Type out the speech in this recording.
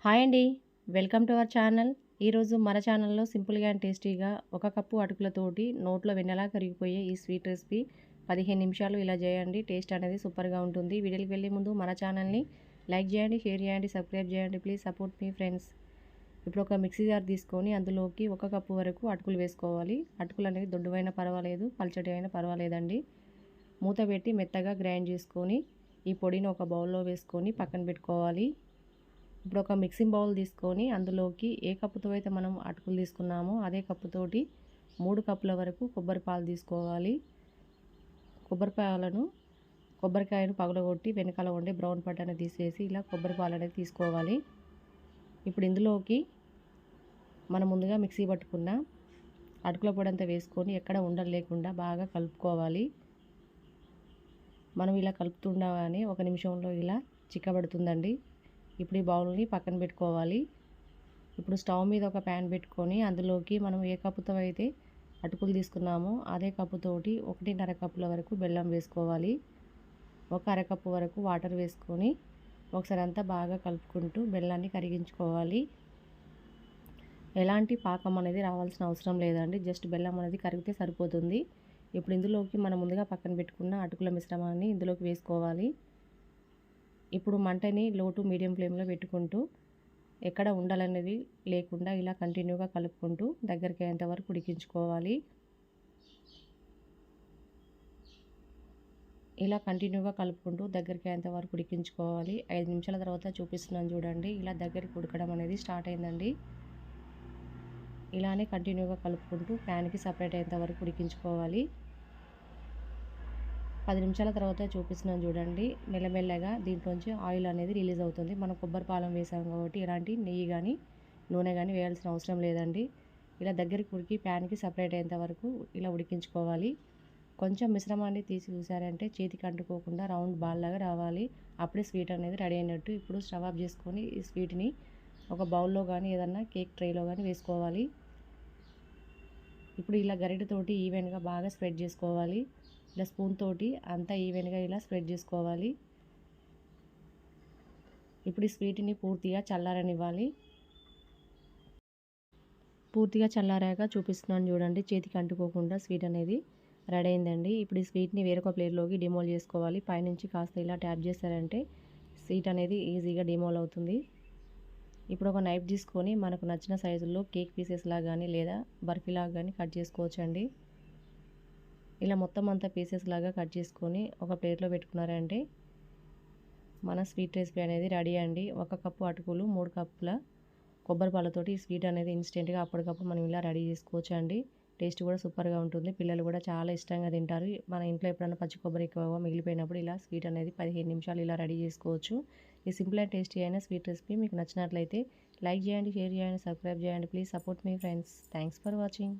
Hi అండి. Welcome to our channel. ఈరోజు మన ఛానల్‌లో సింపుల్‌గా అండ్ టేస్టీగా ఒక కప్పు అటుకులతోటి నోట్లో వెన్నలా కరిగిపోయే ఈ స్వీట్ రెసిపీ 15 నిమిషాలు ఇలా చేయండి. టేస్ట్ అనేది సూపర్‌గా ఉంటుంది. వీడియోకి వెళ్ళే ముందు మన ఛానల్‌ని లైక్ చేయండి, షేర్ చేయండి, సబ్స్క్రైబ్ చేయండి. Please support me friends. ఇప్పుడు ఒక మిక్సీ జార్ తీసుకొని అందులోకి ఒక కప్పు వరకు అటుకులు వేసుకోవాలి. అటుకులు అనేవి దొడ్డువైనా పర్వాలేదు, పల్చటి అయినా పర్వాలేదండి. మూత పెట్టి మెత్తగా గ్రైండ్ చేసుకొని ఈ పొడిని ఒక బౌల్‌లో వేసుకొని పక్కన పెట్టుకోవాలి. ఇప్పుడు ఒక మిక్సింగ్ బౌల్ తీసుకొని అందులోకి ఏ కప్పుతో అయితే మనం అటుకులు తీసుకున్నామో అదే కప్పుతోటి 3 కప్పుల వరకు కొబ్బరి పాలు తీసుకోవాలి. కొబ్బరికాయను పగలగొట్టి వెనకాల ఉండే బ్రౌన్ పట్టని తీసేసి ఇలా కొబ్బరి పాలు అనేది తీసుకోవాలి. ఇప్పుడు ఇందులోకి మనం ముందుగా మిక్సీ పట్టుకున్న అటుకుల పొడి అంతా వేసుకొని ఎక్కడ ఉండలు లేకుండా బాగా కలుపుకోవాలి. మనం ఇలా కలుపుతుండగానే ఒక నిమిషంలో ఇలా చిక్కబడుతుందండి. ఇప్పుడు ఈ బౌల్ని పక్కన పెట్టుకోవాలి. ఇప్పుడు స్టవ్ మీద ఒక ప్యాన్ పెట్టుకొని అందులోకి మనం ఏ కప్పుతో అయితే అటుకులు తీసుకున్నామో అదే కప్పుతోటి 1.5 కప్పుల వరకు బెల్లం వేసుకోవాలి. ఒక అరకప్పు వరకు వాటర్ వేసుకొని ఒకసారి అంతా బాగా కలుపుకుంటూ బెల్లాన్ని కరిగించుకోవాలి. ఎలాంటి పాకం అనేది రావాల్సిన అవసరం లేదండి. జస్ట్ బెల్లం అనేది కరిగితే సరిపోతుంది. ఇప్పుడు ఇందులోకి మనం ముందుగా పక్కన పెట్టుకున్న అటుకుల మిశ్రమాన్ని ఇందులోకి వేసుకోవాలి. ఇప్పుడు మంటని లో టు మీడియం ఫ్లేమ్లో పెట్టుకుంటూ ఎక్కడ ఉండలనేవి లేకుండా ఇలా కంటిన్యూగా కలుపుకుంటూ దగ్గరికి అయ్యేంత వరకు ఉడికించుకోవాలి. ఇలా కంటిన్యూగా కలుపుకుంటూ దగ్గరికి అయ్యేంత వరకు ఉడికించుకోవాలి. 5 నిమిషాల తర్వాత చూపిస్తున్నాను చూడండి. ఇలా దగ్గరికి ఉడకడం అనేది స్టార్ట్ అయిందండి. ఇలానే కంటిన్యూగా కలుపుకుంటూ ప్యాన్కి సపరేట్ అయ్యేంత వరకు ఉడికించుకోవాలి. 10 నిమిషాల తర్వాత చూపిస్తున్నాను చూడండి. మెల్లమెల్లగా దీంట్లోంచి ఆయిల్ అనేది రిలీజ్ అవుతుంది. మనం కొబ్బరి పాలం వేసాం కాబట్టి ఎలాంటి నెయ్యి కానీ నూనె కానీ వేయాల్సిన అవసరం లేదండి. ఇలా దగ్గరికి ఉడికి ప్యాన్కి సపరేట్ అయ్యేంత వరకు ఇలా ఉడికించుకోవాలి. కొంచెం మిశ్రమాన్ని తీసి చూసారంటే చేతికి అంటుకోకుండా రౌండ్ బాల్ లాగా రావాలి. అప్పుడే స్వీట్ అనేది రెడీ అయినట్టు. ఇప్పుడు స్టవ్ ఆఫ్ చేసుకొని ఈ స్వీట్ని ఒక బౌల్లో కానీ ఏదన్నా కేక్ ట్రేలో కానీ వేసుకోవాలి. ఇప్పుడు ఇలా గరిటెతోటి ఈవెన్గా బాగా స్ప్రెడ్ చేసుకోవాలి. ఇలా స్పూన్ తోటి అంతా ఈవెన్గా ఇలా స్ప్రెడ్ చేసుకోవాలి. ఇప్పుడు ఈ స్వీట్ని పూర్తిగా చల్లారనివ్వాలి. పూర్తిగా చల్లారాక చూపిస్తున్నాను చూడండి. చేతికి అంటుకోకుండా స్వీట్ అనేది రెడీ అయిందండి. ఇప్పుడు ఈ స్వీట్ని వేరొక ప్లేట్లోకి డిమోల్ చేసుకోవాలి. పైనుంచి కాస్త ఇలా ట్యాప్ చేశారంటే స్వీట్ అనేది ఈజీగా డిమోల్ అవుతుంది. ఇప్పుడు ఒక నైఫ్ తీసుకొని మనకు నచ్చిన సైజుల్లో కేక్ పీసెస్ లాగా కానీ లేదా బర్ఫీలాగా కానీ కట్ చేసుకోవచ్చండి. ఇలా మొత్తం అంతా పీసెస్ లాగా కట్ చేసుకొని ఒక ప్లేట్లో పెట్టుకున్నారంటే మన స్వీట్ రెసిపీ అనేది రెడీ అండి. 1 కప్పు అటుకులు, 3 కప్పుల కొబ్బరి పాలతోటి ఈ స్వీట్ అనేది ఇన్స్టెంట్గా అప్పటికప్పుడు మనం ఇలా రెడీ చేసుకోవచ్చు అండి. టేస్ట్ కూడా సూపర్గా ఉంటుంది. పిల్లలు కూడా చాలా ఇష్టంగా తింటారు. మన ఇంట్లో ఎప్పుడైనా పచ్చి కొబ్బరి ఎక్కువగా మిగిలిపోయినప్పుడు ఇలా స్వీట్ అనేది 15 నిమిషాలు ఇలా రెడీ చేసుకోవచ్చు. ఈ సింపుల్ అండ్ టేస్టీ అయిన స్వీట్ రెసిపీ మీకు నచ్చినట్లయితే లైక్ చేయండి, షేర్ చేయండి, సబ్స్క్రైబ్ చేయండి. Please support me friends. Thanks for watching.